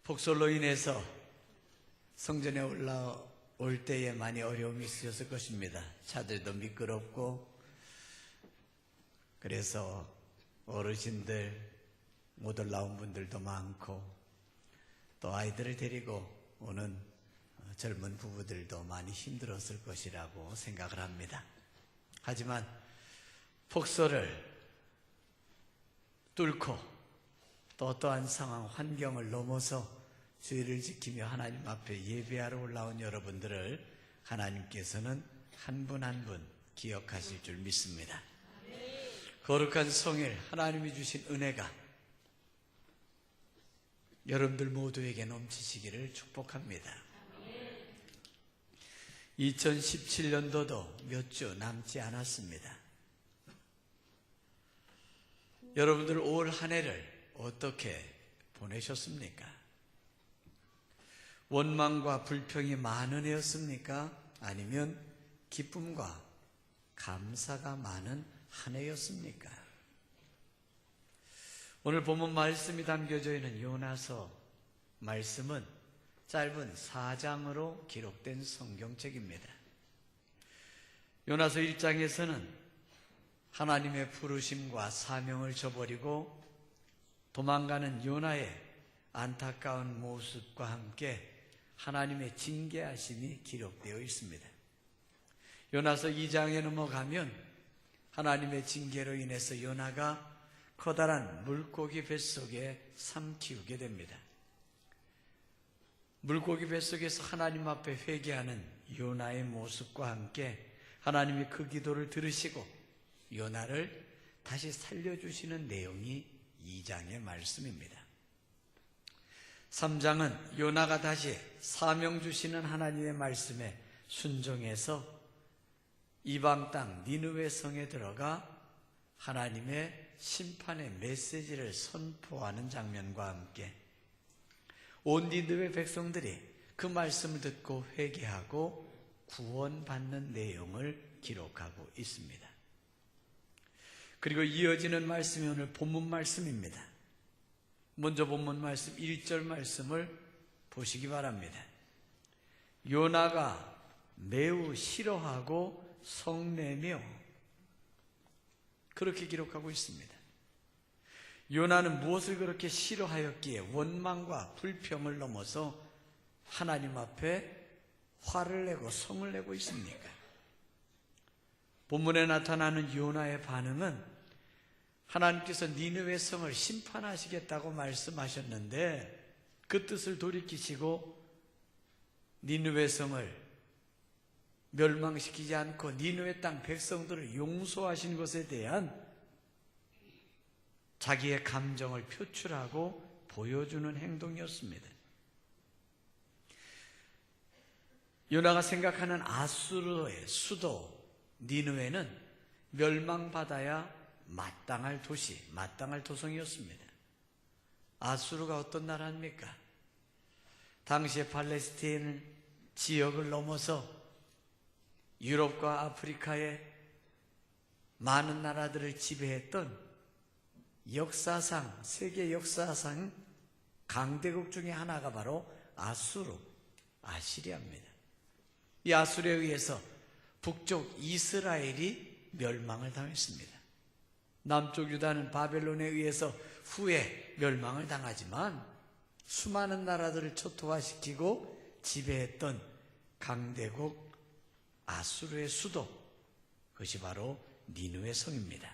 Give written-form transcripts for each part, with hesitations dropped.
폭설로 인해서 성전에 올라올 때에 많이 어려움이 있으셨을 것입니다. 차들도 미끄럽고, 그래서 어르신들 못 올라온 분들도 많고, 또 아이들을 데리고 오는 젊은 부부들도 많이 힘들었을 것이라고 생각을 합니다. 하지만 폭설을 뚫고 또 어떠한 상황, 환경을 넘어서 주의를 지키며 하나님 앞에 예배하러 올라온 여러분들을 하나님께서는 한 분 한 분 기억하실 줄 믿습니다. 거룩한 성일, 하나님이 주신 은혜가 여러분들 모두에게 넘치시기를 축복합니다. 2017년도도 몇 주 남지 않았습니다. 여러분들 올 한 해를 어떻게 보내셨습니까? 원망과 불평이 많은 해였습니까? 아니면 기쁨과 감사가 많은 한 해였습니까? 오늘 본문 말씀이 담겨져 있는 요나서 말씀은 짧은 4장으로 기록된 성경책입니다. 요나서 1장에서는 하나님의 부르심과 사명을 저버리고 도망가는 요나의 안타까운 모습과 함께 하나님의 징계하심이 기록되어 있습니다. 요나서 2장에 넘어가면 하나님의 징계로 인해서 요나가 커다란 물고기 뱃속에 삼키우게 됩니다. 물고기 뱃속에서 하나님 앞에 회개하는 요나의 모습과 함께 하나님이 그 기도를 들으시고 요나를 다시 살려주시는 내용이 2장의 말씀입니다. 3장은 요나가 다시 사명 주시는 하나님의 말씀에 순종해서 이방 땅 니느웨 성에 들어가 하나님의 심판의 메시지를 선포하는 장면과 함께 온 니느웨 백성들이 그 말씀을 듣고 회개하고 구원받는 내용을 기록하고 있습니다. 그리고 이어지는 말씀이 오늘 본문 말씀입니다. 먼저 본문 말씀 1절 말씀을 보시기 바랍니다. 요나가 매우 싫어하고 성내며, 그렇게 기록하고 있습니다. 요나는 무엇을 그렇게 싫어하였기에 원망과 불평을 넘어서 하나님 앞에 화를 내고 성을 내고 있습니까? 본문에 나타나는 요나의 반응은 하나님께서 니느웨 성을 심판하시겠다고 말씀하셨는데 그 뜻을 돌이키시고 니느웨 성을 멸망시키지 않고 니느웨 땅 백성들을 용서하신 것에 대한 자기의 감정을 표출하고 보여주는 행동이었습니다. 요나가 생각하는 아수르의 수도 니느웨는 멸망받아야 마땅할 도시, 마땅할 도성이었습니다. 아수르가 어떤 나라입니까? 당시에 팔레스타인 지역을 넘어서 유럽과 아프리카의 많은 나라들을 지배했던 역사상, 세계 역사상 강대국 중에 하나가 바로 아수르, 아시리아입니다. 이 아수르에 의해서 북쪽 이스라엘이 멸망을 당했습니다. 남쪽 유다는 바벨론에 의해서 후에 멸망을 당하지만 수많은 나라들을 초토화시키고 지배했던 강대국 아수르의 수도, 그것이 바로 니느웨 성입니다.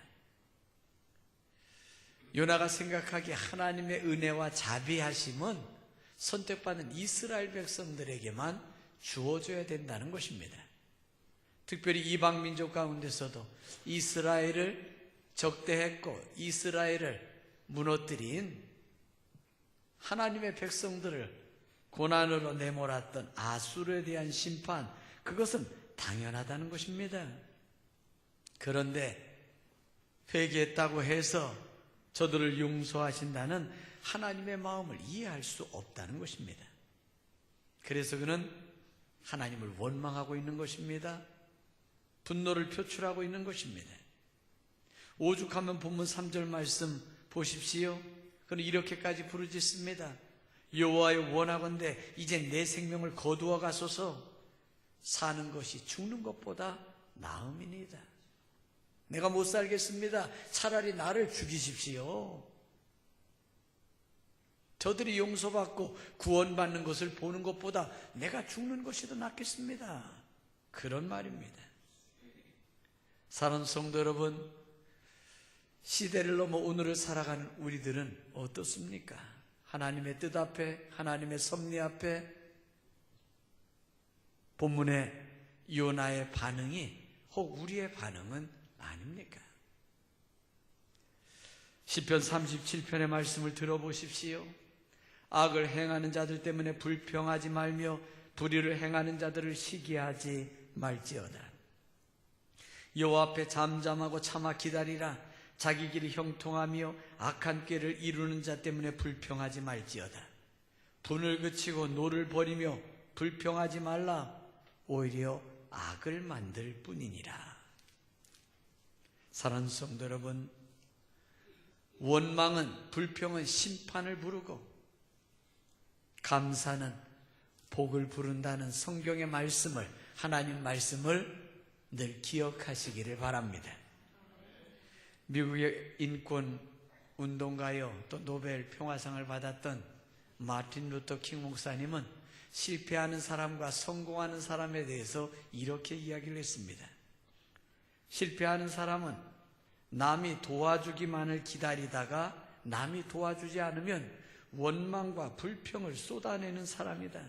요나가 생각하기에 하나님의 은혜와 자비하심은 선택받은 이스라엘 백성들에게만 주어져야 된다는 것입니다. 특별히 이방 민족 가운데서도 이스라엘을 적대했고 이스라엘을 무너뜨린 하나님의 백성들을 고난으로 내몰았던 아수르에 대한 심판, 그것은 당연하다는 것입니다. 그런데 회개했다고 해서 저들을 용서하신다는 하나님의 마음을 이해할 수 없다는 것입니다. 그래서 그는 하나님을 원망하고 있는 것입니다. 분노를 표출하고 있는 것입니다. 오죽하면 본문 3절 말씀 보십시오. 그는 이렇게까지 부르짖습니다. 여호와여 원하건대 이제 내 생명을 거두어 가소서. 사는 것이 죽는 것보다 나음이니이다. 내가 못 살겠습니다. 차라리 나를 죽이십시오. 저들이 용서받고 구원받는 것을 보는 것보다 내가 죽는 것이 더 낫겠습니다. 그런 말입니다. 사랑하는 성도 여러분, 시대를 넘어 오늘을 살아가는 우리들은 어떻습니까? 하나님의 뜻 앞에, 하나님의 섭리 앞에 본문의 요나의 반응이 혹 우리의 반응은 아닙니까? 시편 37편의 말씀을 들어보십시오. 악을 행하는 자들 때문에 불평하지 말며 불의를 행하는 자들을 시기하지 말지어다. 여호와 앞에 잠잠하고 참아 기다리라. 자기 길이 형통하며 악한 꾀를 이루는 자 때문에 불평하지 말지어다. 분을 그치고 노를 버리며 불평하지 말라. 오히려 악을 만들 뿐이니라. 사랑하는 성도 여러분, 원망은, 불평은 심판을 부르고 감사는 복을 부른다는 성경의 말씀을, 하나님 말씀을 늘 기억하시기를 바랍니다. 미국의 인권 운동가요, 또 노벨 평화상을 받았던 마틴 루터 킹 목사님은 실패하는 사람과 성공하는 사람에 대해서 이렇게 이야기를 했습니다. 실패하는 사람은 남이 도와주기만을 기다리다가 남이 도와주지 않으면 원망과 불평을 쏟아내는 사람이다.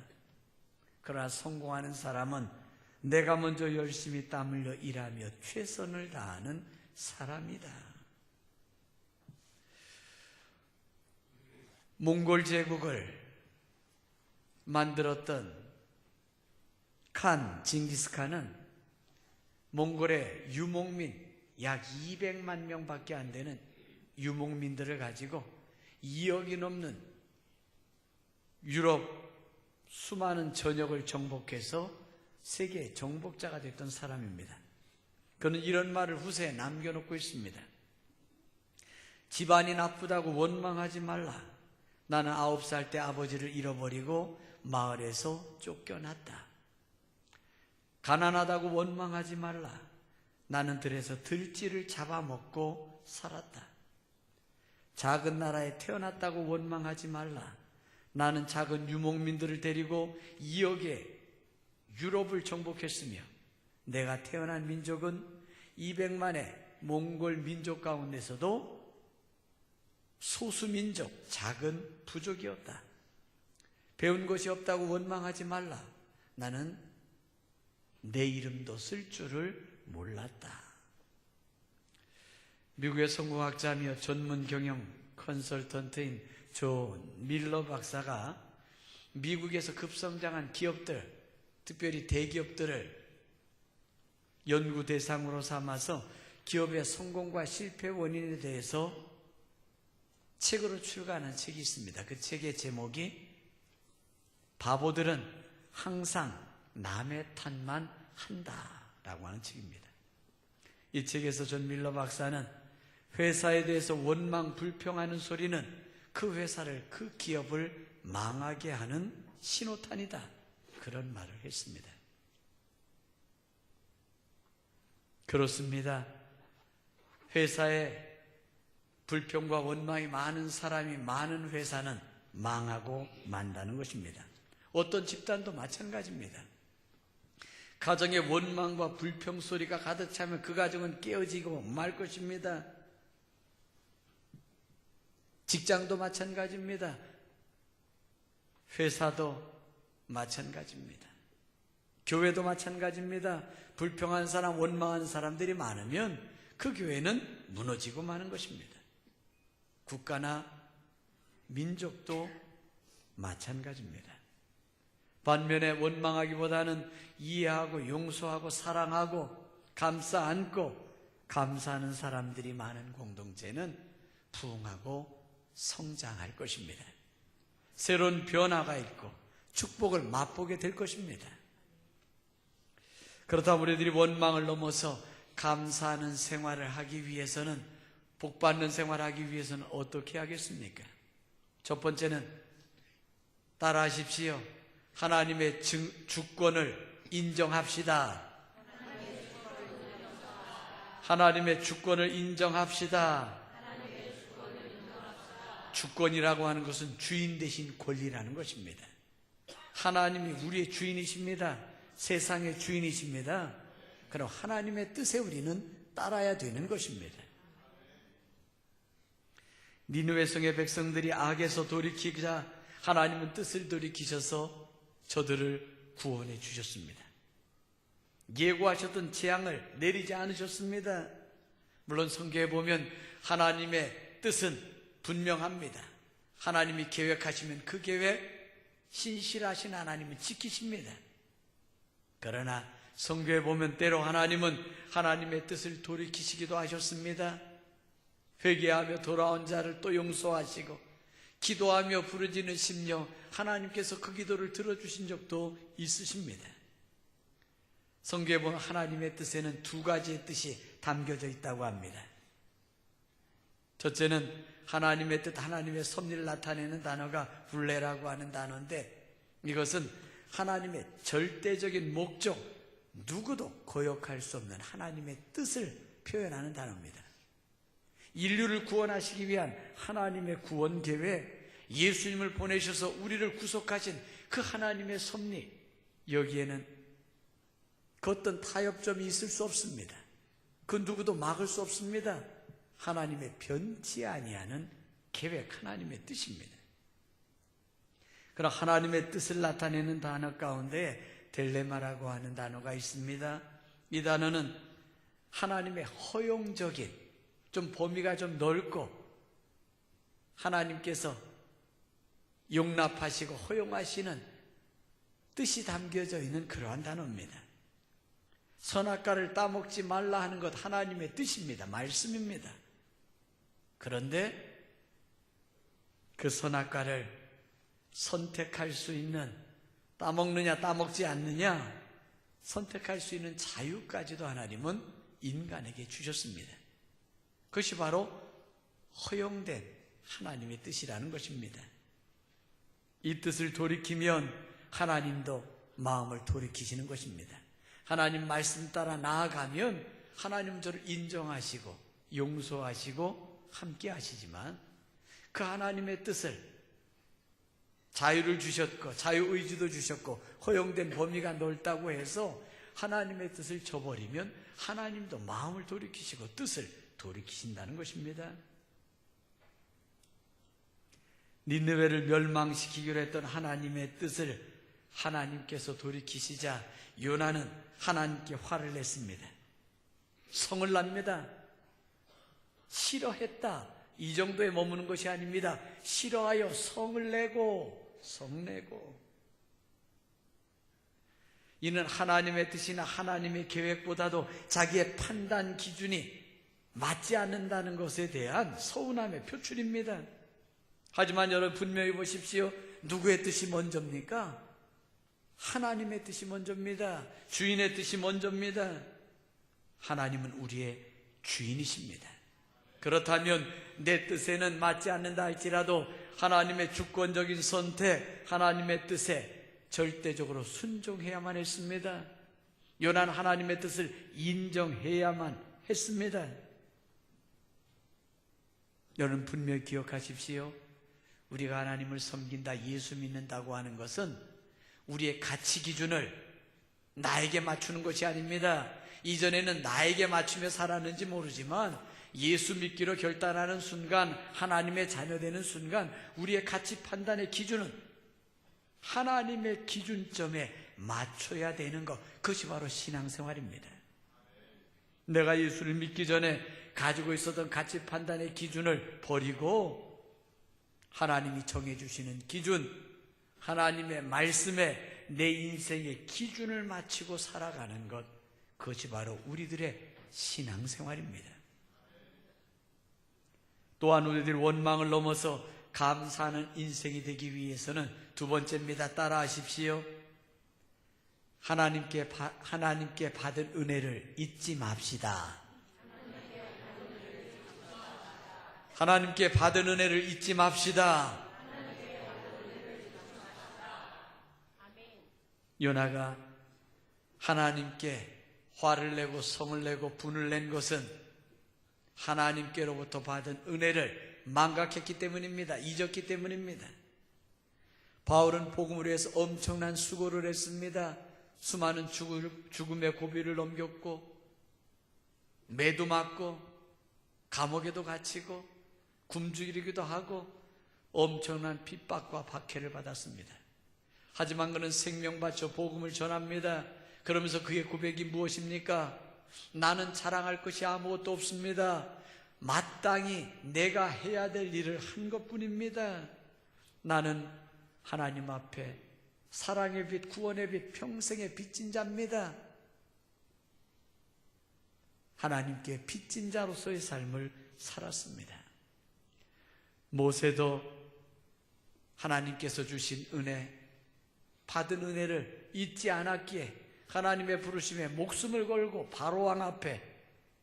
그러나 성공하는 사람은 내가 먼저 열심히 땀 흘려 일하며 최선을 다하는 사람이다. 몽골 제국을 만들었던 징기스칸은 몽골의 유목민 약 200만 명밖에 안 되는 유목민들을 가지고 2억이 넘는 유럽 수많은 전역을 정복해서 세계 정복자가 됐던 사람입니다. 그는 이런 말을 후세에 남겨놓고 있습니다. 집안이 나쁘다고 원망하지 말라. 나는 9살 때 아버지를 잃어버리고 마을에서 쫓겨났다. 가난하다고 원망하지 말라. 나는 들에서 들쥐를 잡아먹고 살았다. 작은 나라에 태어났다고 원망하지 말라. 나는 작은 유목민들을 데리고 2억의 유럽을 정복했으며 내가 태어난 민족은 200만의 몽골 민족 가운데서도 소수민족, 작은 부족이었다. 배운 것이 없다고 원망하지 말라. 나는 내 이름도 쓸 줄을 몰랐다. 미국의 성공학자며 전문 경영 컨설턴트인 존 밀러 박사가 미국에서 급성장한 기업들, 특별히 대기업들을 연구 대상으로 삼아서 기업의 성공과 실패 원인에 대해서 책으로 출간한 책이 있습니다. 그 책의 제목이 바보들은 항상 남의 탓만 한다라고 하는 책입니다. 이 책에서 존 밀러 박사는 회사에 대해서 원망, 불평하는 소리는 그 회사를, 그 기업을 망하게 하는 신호탄이다. 그런 말을 했습니다. 그렇습니다. 회사에 불평과 원망이 많은 사람이 많은 회사는 망하고 만다는 것입니다. 어떤 집단도 마찬가지입니다. 가정에 원망과 불평 소리가 가득 차면 그 가정은 깨어지고 말 것입니다. 직장도 마찬가지입니다. 회사도 마찬가지입니다. 교회도 마찬가지입니다. 불평한 사람, 원망하는 사람들이 많으면 그 교회는 무너지고 마는 것입니다. 국가나 민족도 마찬가지입니다. 반면에 원망하기보다는 이해하고 용서하고 사랑하고 감싸 안고 감사하는 사람들이 많은 공동체는 부흥하고 성장할 것입니다. 새로운 변화가 있고 축복을 맛보게 될 것입니다. 그렇다면 우리들이 원망을 넘어서 감사하는 생활을 하기 위해서는, 복받는 생활을 하기 위해서는 어떻게 하겠습니까? 첫 번째는 따라하십시오. 하나님의 주권을 인정합시다. 하나님의 주권을 인정합시다. 주권이라고 하는 것은 주인 대신 권리라는 것입니다. 하나님이 우리의 주인이십니다. 세상의 주인이십니다. 그럼 하나님의 뜻에 우리는 따라야 되는 것입니다. 니느웨 성의 백성들이 악에서 돌이키자 하나님은 뜻을 돌이키셔서 저들을 구원해 주셨습니다. 예고하셨던 재앙을 내리지 않으셨습니다. 물론 성경에 보면 하나님의 뜻은 분명합니다. 하나님이 계획하시면 그 계획 신실하신 하나님은 지키십니다. 그러나 성경에 보면 때로 하나님은 하나님의 뜻을 돌이키시기도 하셨습니다. 회개하며 돌아온 자를 또 용서하시고 기도하며 부르짖는 심령, 하나님께서 그 기도를 들어주신 적도 있으십니다. 성경에 보면 하나님의 뜻에는 두 가지의 뜻이 담겨져 있다고 합니다. 첫째는 하나님의 뜻, 하나님의 섭리를 나타내는 단어가 불레라고 하는 단어인데, 이것은 하나님의 절대적인 목적, 누구도 거역할 수 없는 하나님의 뜻을 표현하는 단어입니다. 인류를 구원하시기 위한 하나님의 구원 계획, 예수님을 보내셔서 우리를 구속하신 그 하나님의 섭리, 여기에는 그 어떤 타협점이 있을 수 없습니다. 그 누구도 막을 수 없습니다. 하나님의 변치 아니하는 계획, 하나님의 뜻입니다. 그럼 하나님의 뜻을 나타내는 단어 가운데 델레마라고 하는 단어가 있습니다. 이 단어는 하나님의 허용적인, 좀 범위가 좀 넓고 하나님께서 용납하시고 허용하시는 뜻이 담겨져 있는 그러한 단어입니다. 선악과를 따먹지 말라 하는 것 하나님의 뜻입니다. 말씀입니다. 그런데 그 선악과를 선택할 수 있는, 따먹느냐 따먹지 않느냐 선택할 수 있는 자유까지도 하나님은 인간에게 주셨습니다. 그것이 바로 허용된 하나님의 뜻이라는 것입니다. 이 뜻을 돌이키면 하나님도 마음을 돌이키시는 것입니다. 하나님 말씀 따라 나아가면 하나님은 저를 인정하시고 용서하시고 함께 하시지만, 그 하나님의 뜻을, 자유를 주셨고 자유의지도 주셨고 허용된 범위가 넓다고 해서 하나님의 뜻을 저버리면 하나님도 마음을 돌이키시고 뜻을 돌이키신다는 것입니다. 니느웨를 멸망시키기로 했던 하나님의 뜻을 하나님께서 돌이키시자 요나는 하나님께 화를 냈습니다. 성을 납니다. 싫어했다, 이 정도에 머무는 것이 아닙니다. 싫어하여 성을 내고 성내고. 이는 하나님의 뜻이나 하나님의 계획보다도 자기의 판단 기준이 맞지 않는다는 것에 대한 서운함의 표출입니다. 하지만 여러분 분명히 보십시오. 누구의 뜻이 먼저입니까? 하나님의 뜻이 먼저입니다. 주인의 뜻이 먼저입니다. 하나님은 우리의 주인이십니다. 그렇다면 내 뜻에는 맞지 않는다 할지라도 하나님의 주권적인 선택, 하나님의 뜻에 절대적으로 순종해야만 했습니다. 요나는 하나님의 뜻을 인정해야만 했습니다. 여러분 분명히 기억하십시오. 우리가 하나님을 섬긴다, 예수 믿는다고 하는 것은 우리의 가치 기준을 나에게 맞추는 것이 아닙니다. 이전에는 나에게 맞추며 살았는지 모르지만 예수 믿기로 결단하는 순간, 하나님의 자녀되는 순간 우리의 가치 판단의 기준은 하나님의 기준점에 맞춰야 되는 것, 그것이 바로 신앙생활입니다. 내가 예수를 믿기 전에 가지고 있었던 가치 판단의 기준을 버리고 하나님이 정해주시는 기준, 하나님의 말씀에 내 인생의 기준을 맞추고 살아가는 것, 그것이 바로 우리들의 신앙생활입니다. 또한 우리들 원망을 넘어서 감사하는 인생이 되기 위해서는 두 번째입니다. 따라하십시오. 하나님께 받은 은혜를 잊지 맙시다. 하나님께 받은 은혜를 잊지 맙시다. 요나가 하나님께 화를 내고 성을 내고 분을 낸 것은 하나님께로부터 받은 은혜를 망각했기 때문입니다. 잊었기 때문입니다. 바울은 복음을 위해서 엄청난 수고를 했습니다. 수많은 죽음의 고비를 넘겼고 매도 맞고 감옥에도 갇히고 굶주리기도 하고 엄청난 핍박과 박해를 받았습니다. 하지만 그는 생명 바쳐 복음을 전합니다. 그러면서 그의 고백이 무엇입니까? 나는 자랑할 것이 아무것도 없습니다. 마땅히 내가 해야 될 일을 한 것뿐입니다. 나는 하나님 앞에 사랑의 빛, 구원의 빛, 평생의 빚진 자입니다. 하나님께 빚진 자로서의 삶을 살았습니다. 모세도 하나님께서 주신 은혜, 받은 은혜를 잊지 않았기에 하나님의 부르심에 목숨을 걸고 바로왕 앞에,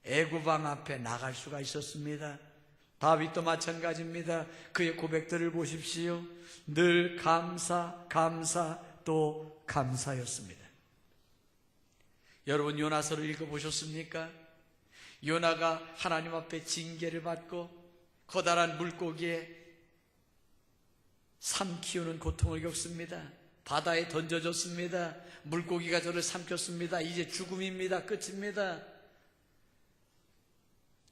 애굽왕 앞에 나갈 수가 있었습니다. 다윗도 마찬가지입니다. 그의 고백들을 보십시오. 늘 감사, 감사, 또 감사였습니다. 여러분 요나서를 읽어보셨습니까? 요나가 하나님 앞에 징계를 받고 커다란 물고기에 삼키우는 고통을 겪습니다. 바다에 던져졌습니다. 물고기가 저를 삼켰습니다. 이제 죽음입니다. 끝입니다.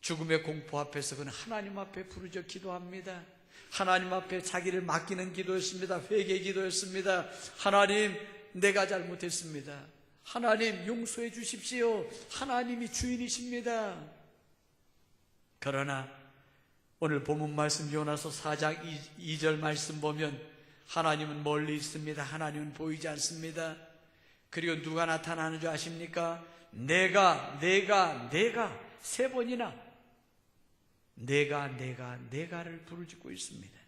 죽음의 공포 앞에서 그는 하나님 앞에 부르짖어 기도합니다. 하나님 앞에 자기를 맡기는 기도였습니다. 회개 기도였습니다. 하나님, 내가 잘못했습니다. 하나님, 용서해 주십시오. 하나님이 주인이십니다. 그러나 오늘 본문 말씀 요나서 4장 2절 말씀 보면 하나님은 멀리 있습니다. 하나님은 보이지 않습니다. 그리고 누가 나타나는 줄 아십니까? 내가 3번이나 내가를 부르짖고 있습니다.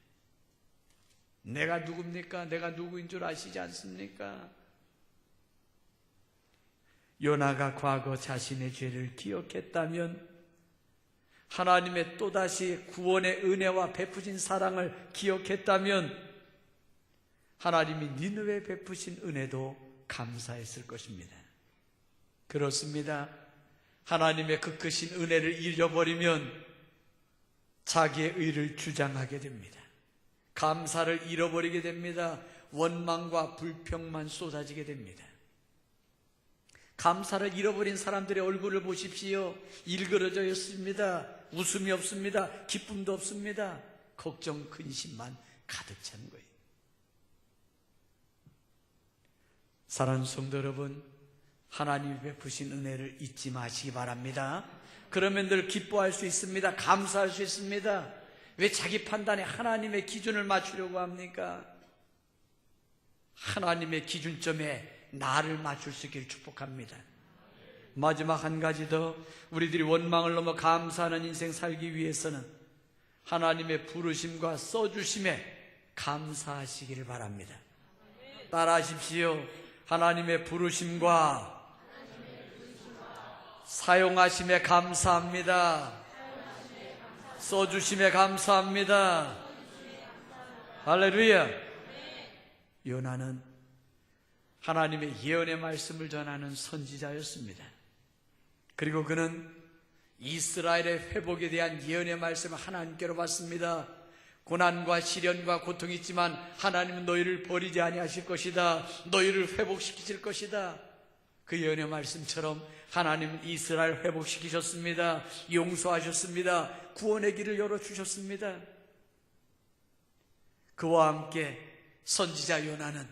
내가 누굽니까? 내가 누구인 줄 아시지 않습니까? 요나가 과거 자신의 죄를 기억했다면, 하나님의 또다시 구원의 은혜와 베푸신 사랑을 기억했다면 하나님이 니느웨에 베푸신 은혜도 감사했을 것입니다. 그렇습니다. 하나님의 그 크신 은혜를 잃어버리면 자기의 의를 주장하게 됩니다. 감사를 잃어버리게 됩니다. 원망과 불평만 쏟아지게 됩니다. 감사를 잃어버린 사람들의 얼굴을 보십시오. 일그러져 있습니다. 웃음이 없습니다. 기쁨도 없습니다. 걱정, 근심만 가득 찬 거예요. 사랑하는 성도 여러분, 하나님이 베푸신 은혜를 잊지 마시기 바랍니다. 그러면 늘 기뻐할 수 있습니다. 감사할 수 있습니다. 왜 자기 판단에 하나님의 기준을 맞추려고 합니까? 하나님의 기준점에 나를 맞출 수 있기를 축복합니다. 마지막 한 가지 더, 우리들이 원망을 넘어 감사하는 인생 살기 위해서는 하나님의 부르심과 써주심에 감사하시기를 바랍니다. 따라하십시오. 하나님의 부르심과 사용하심에 감사합니다. 써주심에 감사합니다. 할렐루야. 요나는 하나님의 예언의 말씀을 전하는 선지자였습니다. 그리고 그는 이스라엘의 회복에 대한 예언의 말씀을 하나님께로 받습니다. 고난과 시련과 고통이 있지만 하나님은 너희를 버리지 아니하실 것이다. 너희를 회복시키실 것이다. 그 예언의 말씀처럼 하나님은 이스라엘 회복시키셨습니다. 용서하셨습니다. 구원의 길을 열어주셨습니다. 그와 함께 선지자 요나는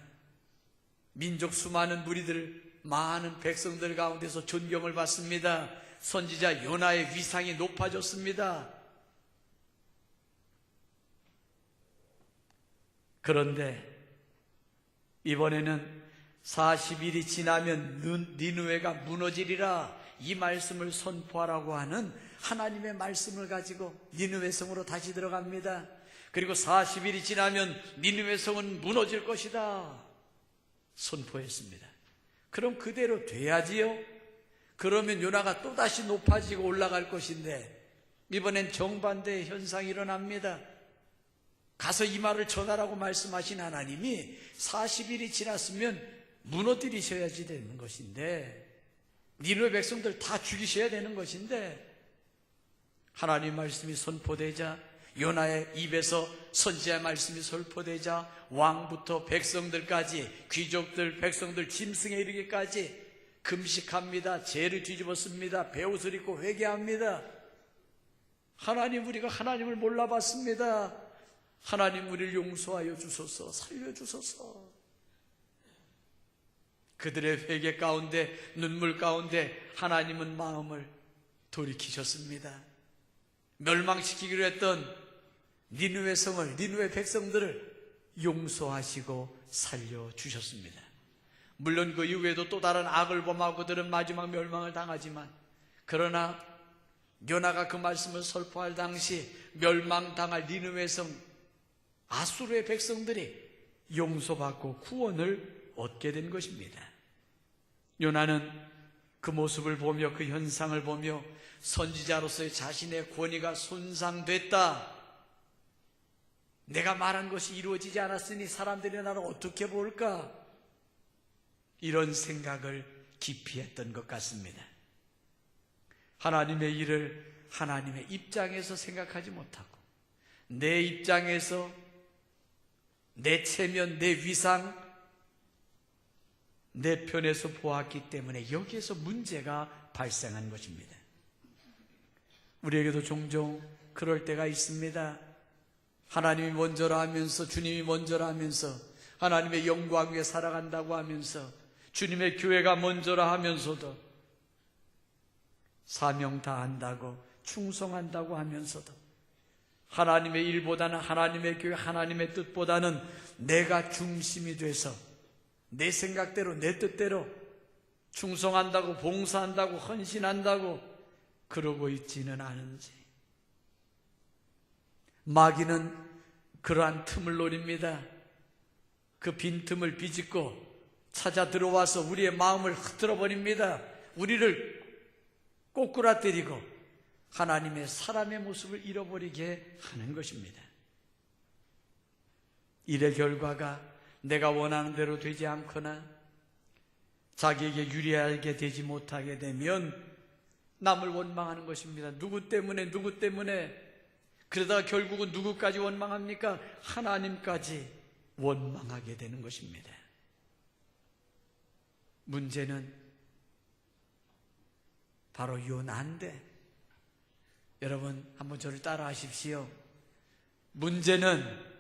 민족 수많은 무리들, 많은 백성들 가운데서 존경을 받습니다. 선지자 요나의 위상이 높아졌습니다. 그런데 이번에는 40일이 지나면 니느웨가 무너지리라, 이 말씀을 선포하라고 하는 하나님의 말씀을 가지고 니느웨 성으로 다시 들어갑니다. 그리고 40일이 지나면 니느웨 성은 무너질 것이다 선포했습니다. 그럼 그대로 돼야지요? 그러면 요나가 또다시 높아지고 올라갈 것인데 이번엔 정반대의 현상이 일어납니다. 가서 이 말을 전하라고 말씀하신 하나님이 40일이 지났으면 무너뜨리셔야지 되는 것인데, 니느웨 백성들 다 죽이셔야 되는 것인데, 하나님 말씀이 선포되자, 요나의 입에서 선지자의 말씀이 선포되자 왕부터 백성들까지, 귀족들, 백성들, 짐승에 이르기까지 금식합니다. 죄를 뒤집었습니다. 베옷을 입고 회개합니다. 하나님, 우리가 하나님을 몰라봤습니다. 하나님, 우리를 용서하여 주소서, 살려주소서. 그들의 회개 가운데, 눈물 가운데 하나님은 마음을 돌이키셨습니다. 멸망시키기로 했던 니느웨 성을, 니느웨 백성들을 용서하시고 살려주셨습니다. 물론 그 이후에도 또 다른 악을 범하고 그들은 마지막 멸망을 당하지만, 그러나 요나가 그 말씀을 설포할 당시 멸망당할 니느웨 성, 아수르의 백성들이 용서받고 구원을 얻게 된 것입니다. 요나는 그 모습을 보며, 그 현상을 보며 선지자로서의 자신의 권위가 손상됐다, 내가 말한 것이 이루어지지 않았으니 사람들이 나를 어떻게 볼까, 이런 생각을 깊이 했던 것 같습니다. 하나님의 일을 하나님의 입장에서 생각하지 못하고, 내 입장에서, 내 체면, 내 위상, 내 편에서 보았기 때문에 여기에서 문제가 발생한 것입니다. 우리에게도 종종 그럴 때가 있습니다. 하나님이 먼저라 하면서, 주님이 먼저라 하면서, 하나님의 영광 위에 살아간다고 하면서, 주님의 교회가 먼저라 하면서도, 사명 다한다고, 충성한다고 하면서도, 하나님의 일보다는, 하나님의 교회, 하나님의 뜻보다는 내가 중심이 돼서 내 생각대로, 내 뜻대로 충성한다고, 봉사한다고, 헌신한다고 그러고 있지는 않은지. 마귀는 그러한 틈을 노립니다. 그 빈틈을 비집고 찾아 들어와서 우리의 마음을 흐트러 버립니다. 우리를 꼬꾸라뜨리고 하나님의 사람의 모습을 잃어버리게 하는 것입니다. 일의 결과가 내가 원하는 대로 되지 않거나 자기에게 유리하게 되지 못하게 되면 남을 원망하는 것입니다. 누구 때문에, 누구 때문에. 그러다가 결국은 누구까지 원망합니까? 하나님까지 원망하게 되는 것입니다. 문제는 바로 요나인데, 여러분 한번 저를 따라 하십시오. 문제는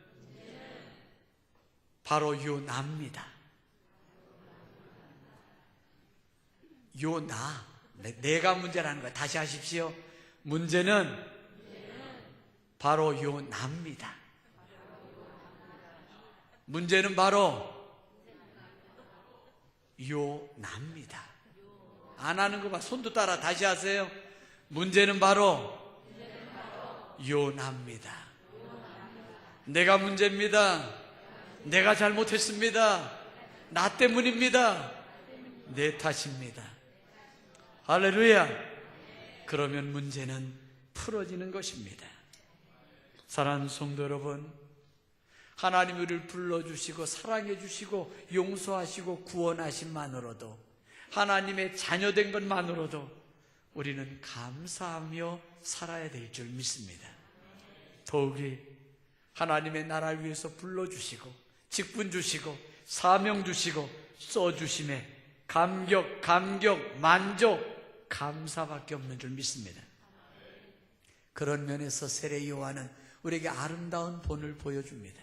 바로 요나입니다. 요나, 내가 문제라는 거예요. 다시 하십시오. 문제는 바로 요나입니다. 문제는 바로 요나입니다. 안 하는 거 봐. 손도 따라 다시 하세요. 문제는 바로 요나입니다. 내가 문제입니다. 내가 잘못했습니다. 나 때문입니다. 내 탓입니다. 할렐루야. 그러면 문제는 풀어지는 것입니다. 사랑하는 성도 여러분, 하나님이 우리를 불러주시고 사랑해 주시고 용서하시고 구원하심만으로도, 하나님의 자녀된 것만으로도 우리는 감사하며 살아야 될 줄 믿습니다. 더욱이 하나님의 나라를 위해서 불러주시고 직분 주시고 사명 주시고 써주심에 감격, 만족, 감사밖에 없는 줄 믿습니다. 그런 면에서 세례 요한은 우리에게 아름다운 본을 보여줍니다.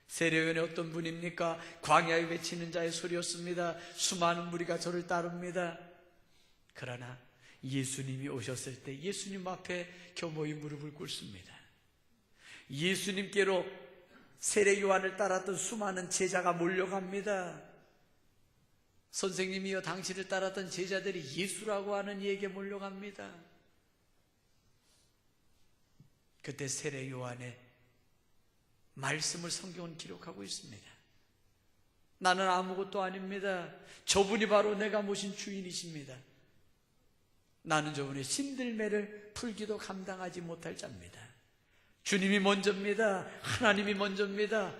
세례 요한이 어떤 분입니까? 광야에 외치는 자의 소리였습니다. 수많은 무리가 저를 따릅니다. 그러나 예수님이 오셨을 때 예수님 앞에 교모의 무릎을 꿇습니다. 예수님께로 세례 요한을 따랐던 수많은 제자가 몰려갑니다. 선생님이여, 당신을 따랐던 제자들이 예수라고 하는 이에게 몰려갑니다. 그때 세례 요한의 말씀을 성경은 기록하고 있습니다. 나는 아무것도 아닙니다. 저분이 바로 내가 모신 주인이십니다. 나는 저분의 신들매를 풀기도 감당하지 못할 자입니다. 주님이 먼저입니다. 하나님이 먼저입니다.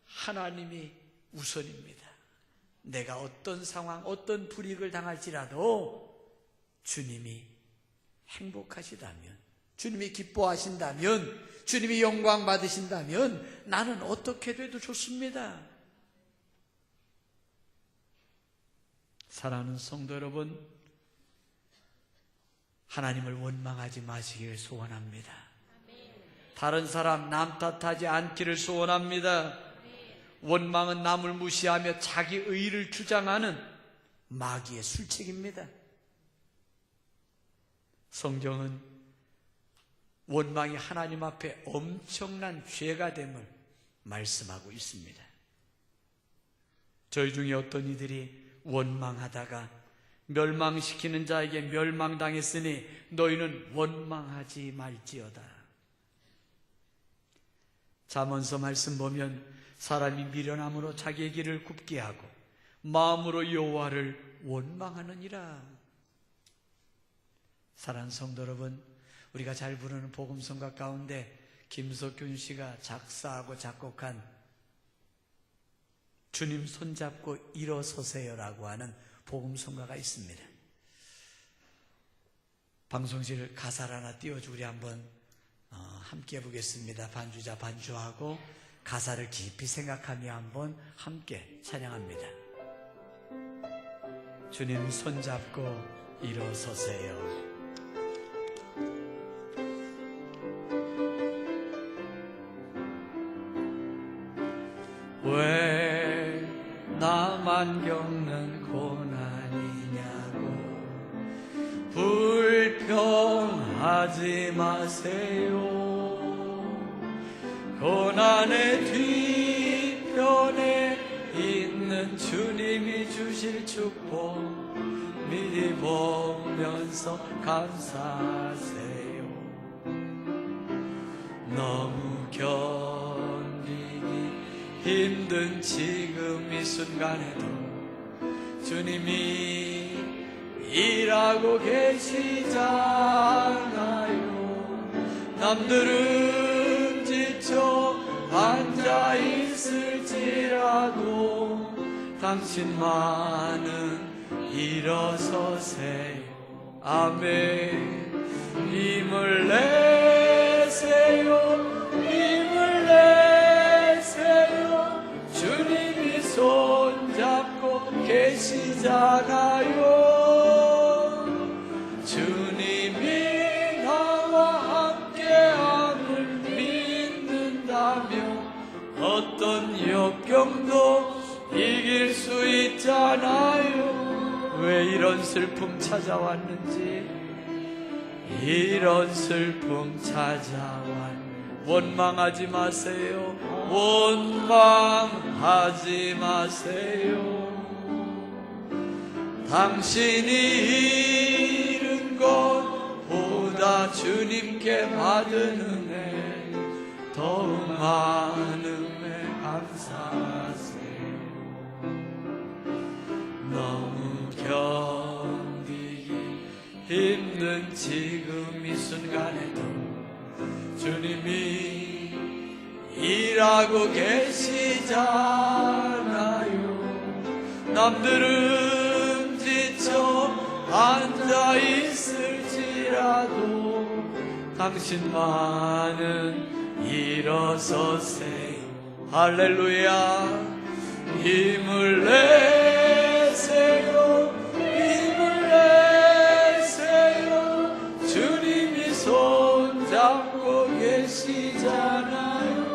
하나님이 우선입니다. 내가 어떤 상황, 어떤 불이익을 당할지라도 주님이 행복하시다면, 주님이 기뻐하신다면, 주님이 영광 받으신다면 나는 어떻게 돼도 좋습니다. 사랑하는 성도 여러분, 하나님을 원망하지 마시길 소원합니다. 다른 사람 남 탓하지 않기를 소원합니다. 원망은 남을 무시하며 자기 의의를 주장하는 마귀의 술책입니다. 성경은 원망이 하나님 앞에 엄청난 죄가 됨을 말씀하고 있습니다. 저희 중에 어떤 이들이 원망하다가 멸망시키는 자에게 멸망당했으니 너희는 원망하지 말지어다. 잠언서 말씀 보면 사람이 미련함으로 자기의 길을 굽게 하고 마음으로 여호와를 원망하느니라. 사랑하는 성도 여러분, 우리가 잘 부르는 복음성가 가운데 김석균 씨가 작사하고 작곡한 주님 손잡고 일어서세요라고 하는 복음성가가 있습니다. 방송실 가사를 하나 띄워주고 우리 한번 함께 해보겠습니다. 반주자 반주하고 가사를 깊이 생각하며 한번 함께 찬양합니다. 주님 손잡고 일어서세요. 왜 나만 겪는 고난이냐고 불평하지 마세요. 고난의 뒤편에 있는 주님이 주실 축복 미리 보면서 감사하세요. 너무 힘든 지금 이 순간에도 주님이 일하고 계시잖아요. 남들은 지쳐 앉아 있을지라도 당신만은 일어서세요. 아멘. 힘을 내세요. 힘을 내세요. 주님이 손잡고 계시잖아요. 주님이 나와 함께함을 믿는다면 어떤 역경도 이길 수 있잖아요. 왜 이런 슬픔 찾아왔는지, 이런 슬픔 찾아왔는지. 원망하지 마세요. 원망하지 마세요. 당신이 잃은 것보다 주님께 받은 은혜 더욱 많은 은혜 감사하세요. 너무 견디기 힘든 지금 이 순간에도 주님이 일하고 계시잖아요. 남들은 지쳐 앉아 있을지라도 당신만은 일어서세요. 할렐루야. 힘을 내세요. 힘을 내세요. 주님이 손잡고 계시잖아요.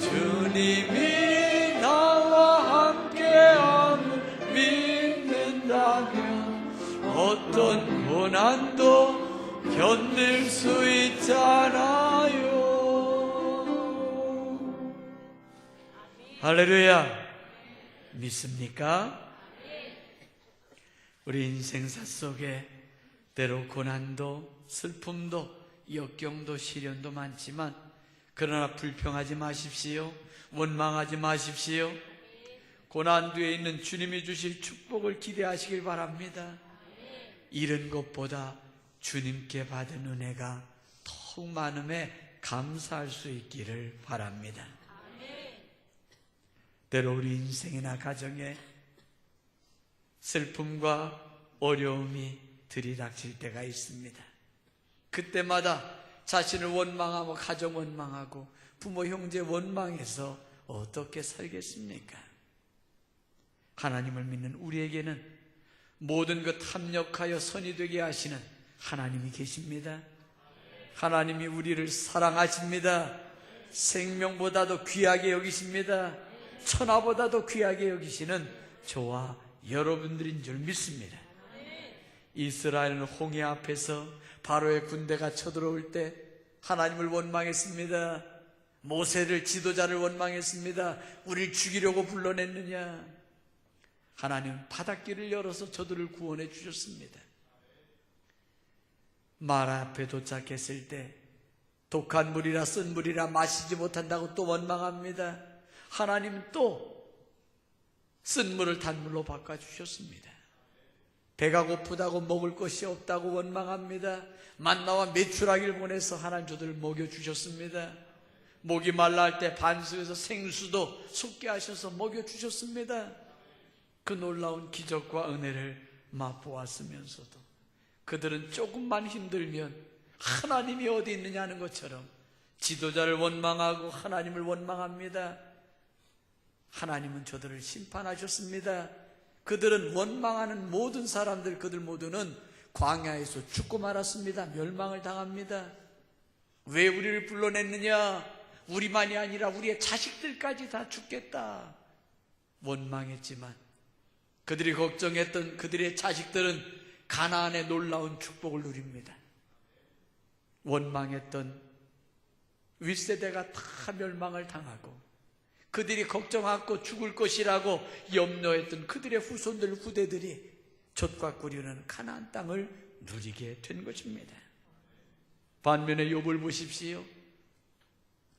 주님이 나와 함께함을 믿는다면 어떤 고난도 견딜 수 있잖아요. 할렐루야. 믿습니까? 우리 인생사 속에 때로 고난도 슬픔도 역경도 시련도 많지만 그러나 불평하지 마십시오. 원망하지 마십시오. 고난 뒤에 있는 주님이 주실 축복을 기대하시길 바랍니다. 잃은 것보다 주님께 받은 은혜가 더욱 많음에 감사할 수 있기를 바랍니다. 때로 우리 인생이나 가정에 슬픔과 어려움이 들이닥칠 때가 있습니다. 그때마다 자신을 원망하고 가정 원망하고 부모 형제 원망해서 어떻게 살겠습니까? 하나님을 믿는 우리에게는 모든 것 합력하여 선이 되게 하시는 하나님이 계십니다. 하나님이 우리를 사랑하십니다. 생명보다도 귀하게 여기십니다. 천하보다도 귀하게 여기시는 저와 여러분들인 줄 믿습니다. 이스라엘은 홍해 앞에서 바로의 군대가 쳐들어올 때 하나님을 원망했습니다. 모세를, 지도자를 원망했습니다. 우리를 죽이려고 불러냈느냐? 하나님은 바닷길을 열어서 저들을 구원해 주셨습니다. 마라 앞에 도착했을 때 독한 물이라 쓴 물이라 마시지 못한다고 또 원망합니다. 하나님은 또 쓴 물을 단물로 바꿔주셨습니다. 배가 고프다고 먹을 것이 없다고 원망합니다. 만나와 메추라기를 보내서 하나님 저들을 먹여주셨습니다. 목이 말라 할 때 반석에서 생수도 솟게 하셔서 먹여주셨습니다. 그 놀라운 기적과 은혜를 맛보았으면서도 그들은 조금만 힘들면 하나님이 어디 있느냐는 것처럼 지도자를 원망하고 하나님을 원망합니다. 하나님은 저들을 심판하셨습니다. 그들은 원망하는 모든 사람들, 그들 모두는 광야에서 죽고 말았습니다. 멸망을 당합니다. 왜 우리를 불러냈느냐? 우리만이 아니라 우리의 자식들까지 다 죽겠다 원망했지만 그들이 걱정했던 그들의 자식들은 가나안의 놀라운 축복을 누립니다. 원망했던 윗세대가 다 멸망을 당하고 그들이 걱정하고 죽을 것이라고 염려했던 그들의 후손들, 후대들이 젖과 꿀이는 가나안 땅을 누리게 된 것입니다. 반면에 욥을 보십시오.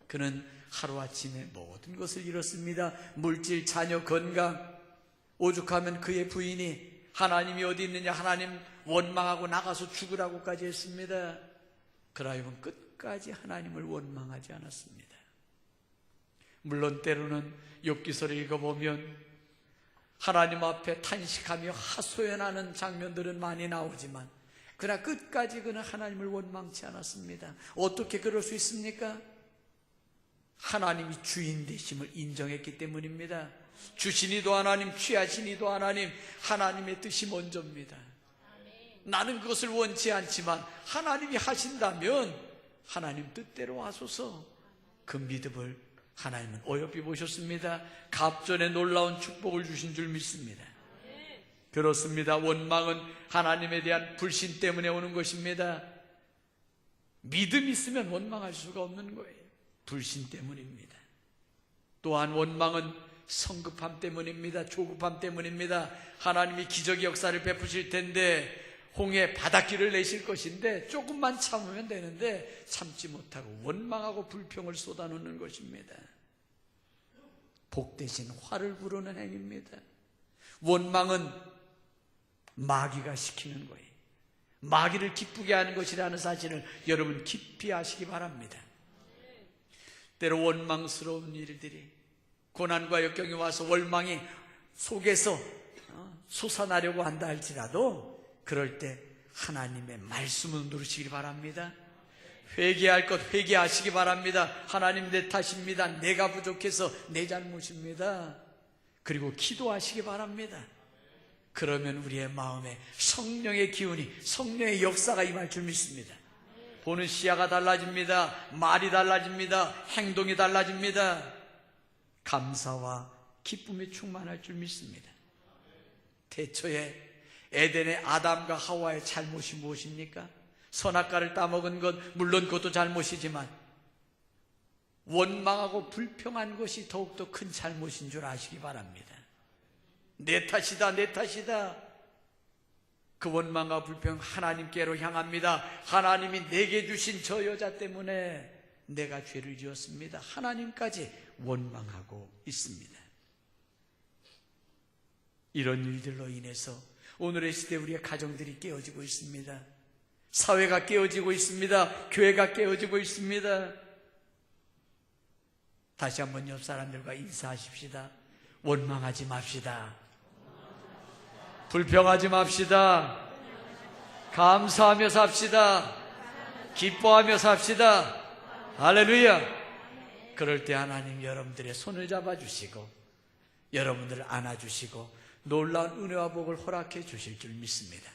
그는 하루아침에 모든 것을 잃었습니다. 물질, 자녀, 건강. 오죽하면 그의 부인이 하나님이 어디 있느냐, 하나님 원망하고 나가서 죽으라고까지 했습니다. 그라임은 끝까지 하나님을 원망하지 않았습니다. 물론 때로는 욥기서를 읽어보면 하나님 앞에 탄식하며 하소연하는 장면들은 많이 나오지만 그러나 끝까지 그는 하나님을 원망치 않았습니다. 어떻게 그럴 수 있습니까? 하나님이 주인 되심을 인정했기 때문입니다. 주시니도 하나님, 취하시니도 하나님, 하나님의 뜻이 먼저입니다. 나는 그것을 원치 않지만 하나님이 하신다면 하나님 뜻대로 하소서. 그 믿음을 하나님은 어여삐 보셨습니다. 갑절에 놀라운 축복을 주신 줄 믿습니다. 그렇습니다. 원망은 하나님에 대한 불신 때문에 오는 것입니다. 믿음이 있으면 원망할 수가 없는 거예요. 불신 때문입니다. 또한 원망은 성급함 때문입니다. 조급함 때문입니다. 하나님이 기적의 역사를 베푸실 텐데 홍해 바닷길을 내실 것인데 조금만 참으면 되는데 참지 못하고 원망하고 불평을 쏟아놓는 것입니다. 복 대신 화를 부르는 행위입니다. 원망은 마귀가 시키는 거예요. 마귀를 기쁘게 하는 것이라는 사실을 여러분 깊이 아시기 바랍니다. 때로 원망스러운 일들이 고난과 역경이 와서 원망이 속에서 솟아나려고 한다 할지라도 그럴 때 하나님의 말씀을 누르시기 바랍니다. 회개할 것 회개하시기 바랍니다. 하나님 내 탓입니다. 내가 부족해서 내 잘못입니다. 그리고 기도하시기 바랍니다. 그러면 우리의 마음에 성령의 기운이, 성령의 역사가 임할 줄 믿습니다. 보는 시야가 달라집니다. 말이 달라집니다. 행동이 달라집니다. 감사와 기쁨이 충만할 줄 믿습니다. 태초에 에덴의 아담과 하와의 잘못이 무엇입니까? 선악과를 따먹은 것, 물론 그것도 잘못이지만 원망하고 불평한 것이 더욱더 큰 잘못인 줄 아시기 바랍니다. 내 탓이다, 내 탓이다. 그 원망과 불평 하나님께로 향합니다. 하나님이 내게 주신 저 여자 때문에 내가 죄를 지었습니다. 하나님까지 원망하고 있습니다. 이런 일들로 인해서 오늘의 시대 우리의 가정들이 깨어지고 있습니다. 사회가 깨어지고 있습니다. 교회가 깨어지고 있습니다. 다시 한번 옆 사람들과 인사하십시다. 원망하지 맙시다. 불평하지 맙시다. 감사하며 삽시다. 기뻐하며 삽시다. 할렐루야. 그럴 때 하나님 여러분들의 손을 잡아주시고 여러분들을 안아주시고 놀라운 은혜와 복을 허락해 주실 줄 믿습니다.